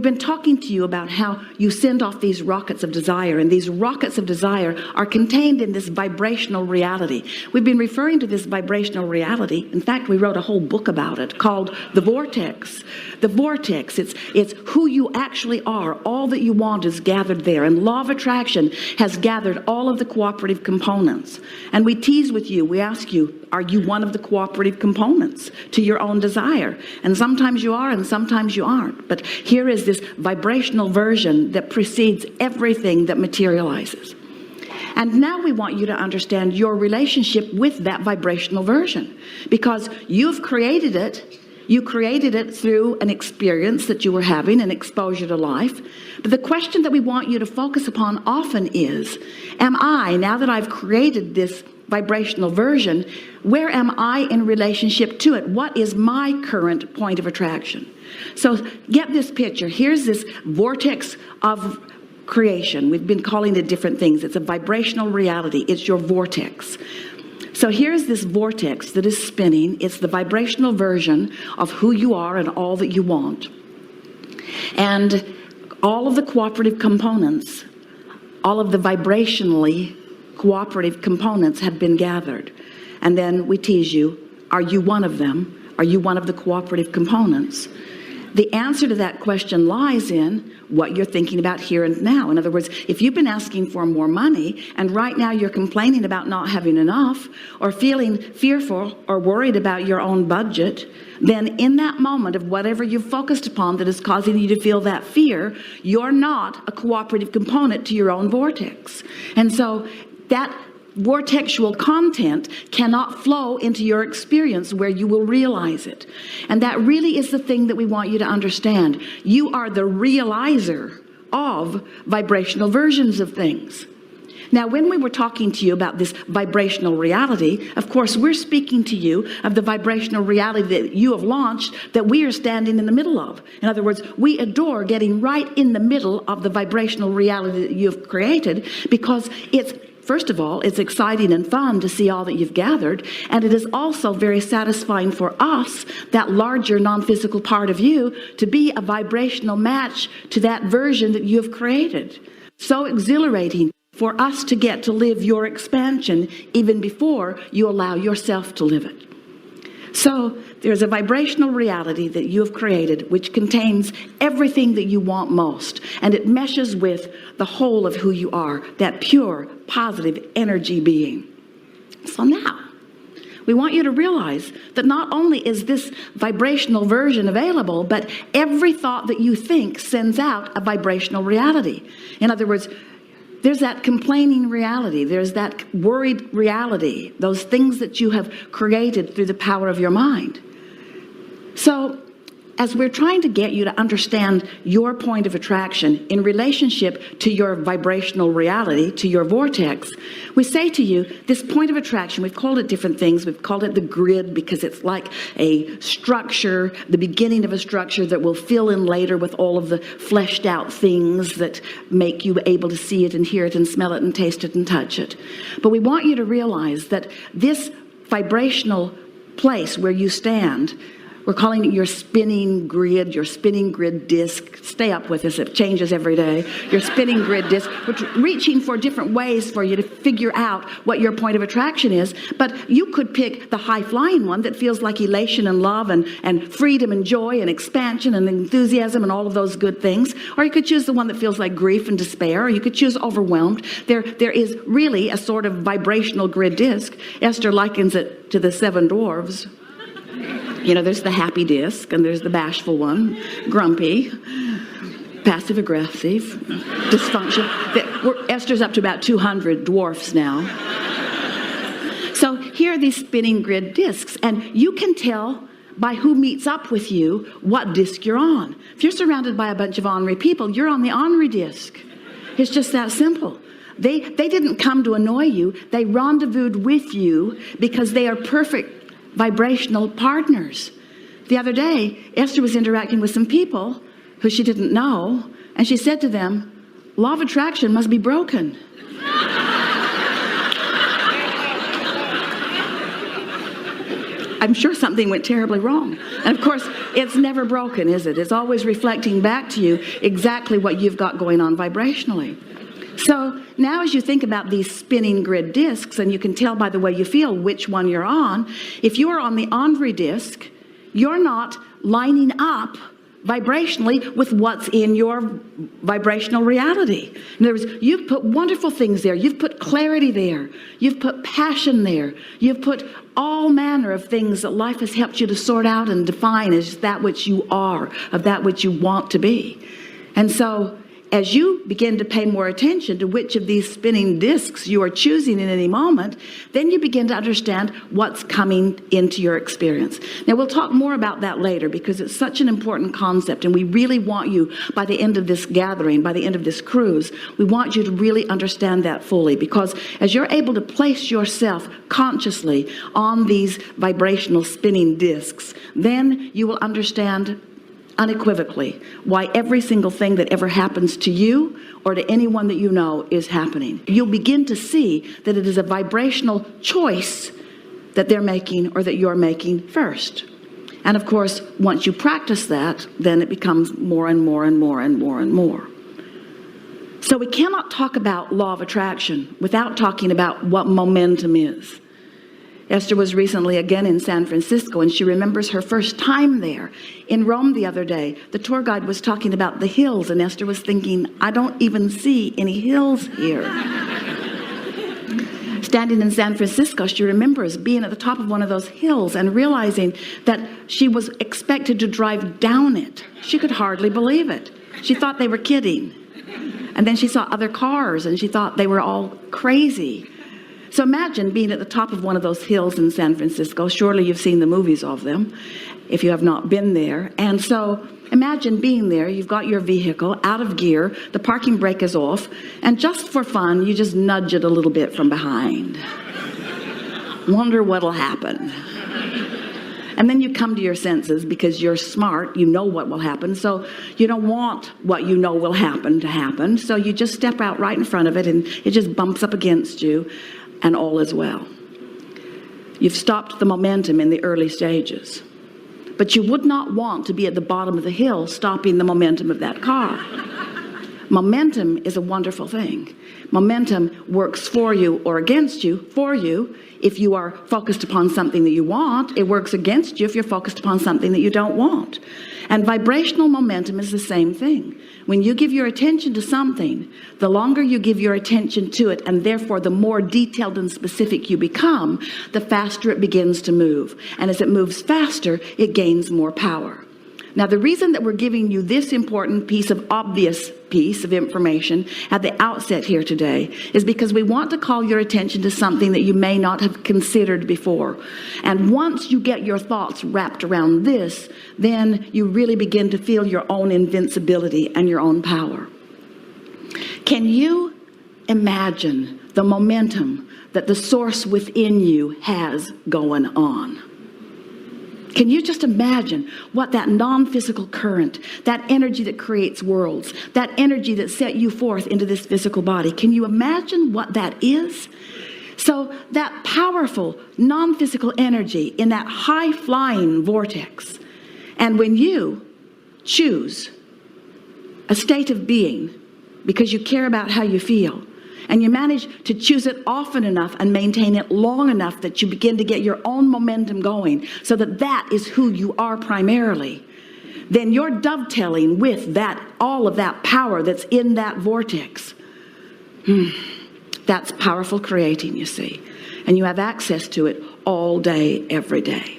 been talking to you about how you send off these rockets of desire, and these rockets of desire are contained in this vibrational reality. We've been referring to this vibrational reality. In fact, we wrote a whole book about it called The Vortex. The vortex, it's who you actually are. All that you want is gathered there. And law of attraction has gathered all of the cooperative components. And we tease with you, we ask you, are you one of the cooperative components to your own desire? And sometimes you are and sometimes you aren't. But here is this vibrational version that precedes everything that materializes. And now we want you to understand your relationship with that vibrational version, because you've created it. You created it through an experience that you were having, an exposure to life. But the question that we want you to focus upon often is, am I, now that I've created this vibrational version, where am I in relationship to it? What is my current point of attraction? So get this picture. Here's this vortex of creation. We've been calling it different things. It's a vibrational reality. It's your vortex. So here's this vortex that is spinning. It's the vibrational version of who you are and all that you want. And all of the cooperative components, all of the vibrationally cooperative components have been gathered. And then we tease you, are you one of them? Are you one of the cooperative components? The answer to that question lies in what you're thinking about here and now. In other words, if you've been asking for more money and right now you're complaining about not having enough, or feeling fearful or worried about your own budget, then in that moment of whatever you've focused upon that is causing you to feel that fear, you're not a cooperative component to your own vortex. And so that vortexual content cannot flow into your experience where you will realize it. And that really is the thing that we want you to understand. You are the realizer of vibrational versions of things. Now, when we were talking to you about this vibrational reality, of course, we're speaking to you of the vibrational reality that you have launched, that we are standing in the middle of. In other words, we adore getting right in the middle of the vibrational reality that you've created, because it's, first of all, it's exciting and fun to see all that you've gathered, and it is also very satisfying for us, that larger non-physical part of you, to be a vibrational match to that version that you have created. So exhilarating for us to get to live your expansion even before you allow yourself to live it. So there's a vibrational reality that you have created which contains everything that you want most, and it meshes with the whole of who you are, that pure, positive energy being. So now, we want you to realize that not only is this vibrational version available, but every thought that you think sends out a vibrational reality. In other words, there's that complaining reality. There's that worried reality. Those things that you have created through the power of your mind. So, as we're trying to get you to understand your point of attraction in relationship to your vibrational reality, to your vortex, we say to you, this point of attraction, we've called it different things. We've called it the grid because it's like a structure, the beginning of a structure that will fill in later with all of the fleshed out things that make you able to see it and hear it and smell it and taste it and touch it. But we want you to realize that this vibrational place where you stand, we're calling it your spinning grid disk. Stay up with us, it changes every day. Your spinning grid disk, which reaching for different ways for you to figure out what your point of attraction is. But you could pick the high-flying one that feels like elation and love and freedom and joy and expansion and enthusiasm and all of those good things. Or you could choose the one that feels like grief and despair. Or you could choose overwhelmed. There is really a sort of vibrational grid disk. Esther likens it to the 7 dwarves. You know, there's the happy disc, and there's the bashful one, grumpy, passive-aggressive, dysfunction. Esther's up to about 200 dwarfs now. So here are these spinning grid discs, and you can tell by who meets up with you what disc you're on. If you're surrounded by a bunch of ornery people, you're on the ornery disc. It's just that simple. They didn't come to annoy you. They rendezvoused with you because they are perfect vibrational partners. The other day, Esther was interacting with some people who she didn't know, and she said to them, law of attraction must be broken. I'm sure something went terribly wrong. And of course, it's never broken, is it? It's always reflecting back to you exactly what you've got going on vibrationally. So now as you think about these spinning grid discs, and you can tell by the way you feel which one you're on, if you are on the Andri disc, you're not lining up vibrationally with what's in your vibrational reality. In other words, you've put wonderful things there. You've put clarity there. You've put passion there. You've put all manner of things that life has helped you to sort out and define as that which you are, of that which you want to be. And so as you begin to pay more attention to which of these spinning discs you are choosing in any moment, then you begin to understand what's coming into your experience. Now, we'll talk more about that later because it's such an important concept, and we really want you, by the end of this gathering, by the end of this cruise, we want you to really understand that fully, because as you're able to place yourself consciously on these vibrational spinning discs, then you will understand unequivocally why every single thing that ever happens to you or to anyone that you know is happening. You'll begin to see that it is a vibrational choice that they're making or that you're making first. And of course, once you practice that, then it becomes more and more and more and more and more. So we cannot talk about law of attraction without talking about what momentum is. Esther was recently again in San Francisco, and she remembers her first time there. In Rome the other day, the tour guide was talking about the hills, and Esther was thinking, I don't even see any hills here. Standing in San Francisco, she remembers being at the top of one of those hills and realizing that she was expected to drive down it. She could hardly believe it. She thought they were kidding. And then she saw other cars, and she thought they were all crazy. So imagine being at the top of one of those hills in San Francisco. Surely you've seen the movies of them, if you have not been there. And so imagine being there. You've got your vehicle out of gear. The parking brake is off. And just for fun, you just nudge it a little bit from behind. Wonder what'll happen. And then you come to your senses because you're smart. You know what will happen. So you don't want what you know will happen to happen. So you just step out right in front of it, and it just bumps up against you. And all is well. You've stopped the momentum in the early stages. But you would not want to be at the bottom of the hill stopping the momentum of that car. Momentum is a wonderful thing. Momentum works for you or against you. For you, if you are focused upon something that you want. It works against you if you're focused upon something that you don't want. And vibrational momentum is the same thing. When you give your attention to something, the longer you give your attention to it, and therefore the more detailed and specific you become, the faster it begins to move. And as it moves faster, it gains more power. Now, the reason that we're giving you this important obvious piece of information at the outset here today is because we want to call your attention to something that you may not have considered before. And once you get your thoughts wrapped around this, then you really begin to feel your own invincibility and your own power. Can you imagine the momentum that the source within you has going on? Can you just imagine what that non-physical current, that energy that creates worlds, that energy that set you forth into this physical body, can you imagine what that is? So that powerful non-physical energy in that high-flying vortex, and when you choose a state of being because you care about how you feel, and you manage to choose it often enough and maintain it long enough that you begin to get your own momentum going so that that is who you are primarily, then you're dovetailing with that, all of that power that's in that vortex. That's powerful creating, you see. And you have access to it all day, every day.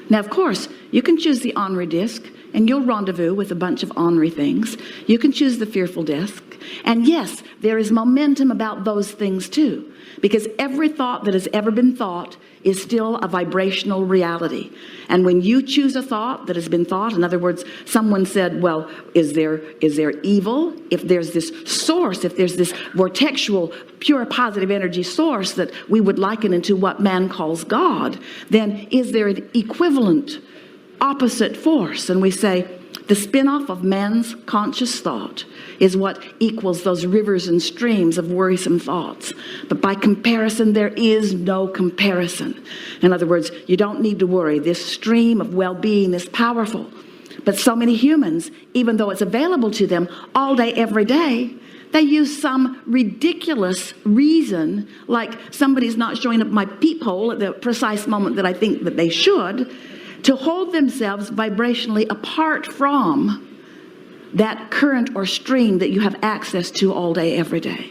Now, of course, you can choose the Henri disc, and you'll rendezvous with a bunch of Henri things. You can choose the fearful disc. And yes, there is momentum about those things too, because every thought that has ever been thought is still a vibrational reality. And when you choose a thought that has been thought, in other words, someone said, well, is there evil? If there's this source, if there's this vortexual, pure positive energy source that we would liken into what man calls God, then is there an equivalent opposite force? And we say, The spin-off of man's conscious thought is what equals those rivers and streams of worrisome thoughts. But by comparison, there is no comparison. In other words, you don't need to worry. This stream of well-being is powerful. But so many humans, even though it's available to them all day, every day, they use some ridiculous reason, like somebody's not showing up my peephole at the precise moment that I think that they should, to hold themselves vibrationally apart from that current or stream that you have access to all day, every day.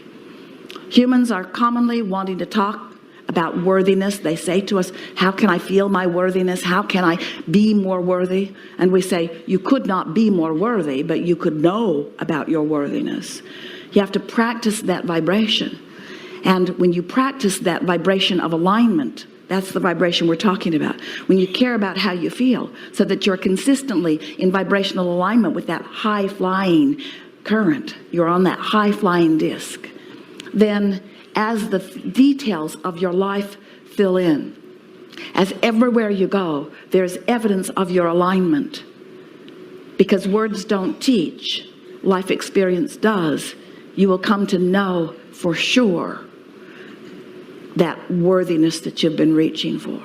Humans are commonly wanting to talk about worthiness. They say to us, how can I feel my worthiness? How can I be more worthy? And we say, you could not be more worthy, but you could know about your worthiness. You have to practice that vibration. And when you practice that vibration of alignment, that's the vibration we're talking about. When you care about how you feel, so that you're consistently in vibrational alignment with that high-flying current, you're on that high-flying disc, then as the details of your life fill in, as everywhere you go, there's evidence of your alignment. Because words don't teach, life experience does. You will come to know for sure that worthiness that you've been reaching for.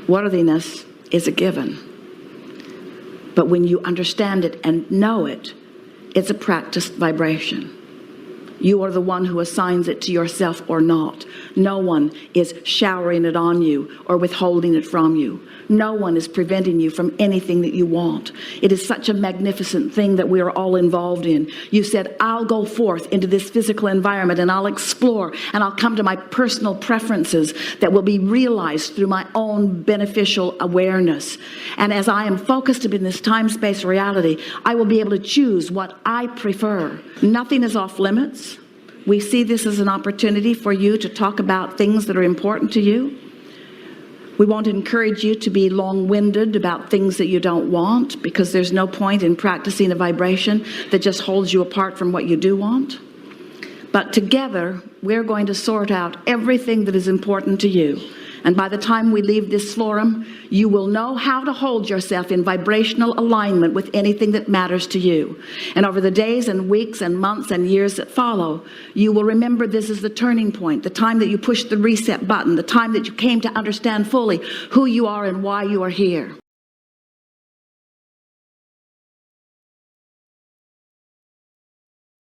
Worthiness is a given. But when you understand it and know it, it's a practiced vibration. You are the one who assigns it to yourself or not. No one is showering it on you or withholding it from you. No one is preventing you from anything that you want. It is such a magnificent thing that we are all involved in. You said, I'll go forth into this physical environment and I'll explore and I'll come to my personal preferences that will be realized through my own beneficial awareness. And as I am focused in this time-space reality, I will be able to choose what I prefer. Nothing is off limits. We see this as an opportunity for you to talk about things that are important to you. We won't encourage you to be long-winded about things that you don't want, because there's no point in practicing a vibration that just holds you apart from what you do want. But together, we're going to sort out everything that is important to you. And by the time we leave this forum, you will know how to hold yourself in vibrational alignment with anything that matters to you. And over the days and weeks and months and years that follow, you will remember this is the turning point, the time that you pushed the reset button, the time that you came to understand fully who you are and why you are here.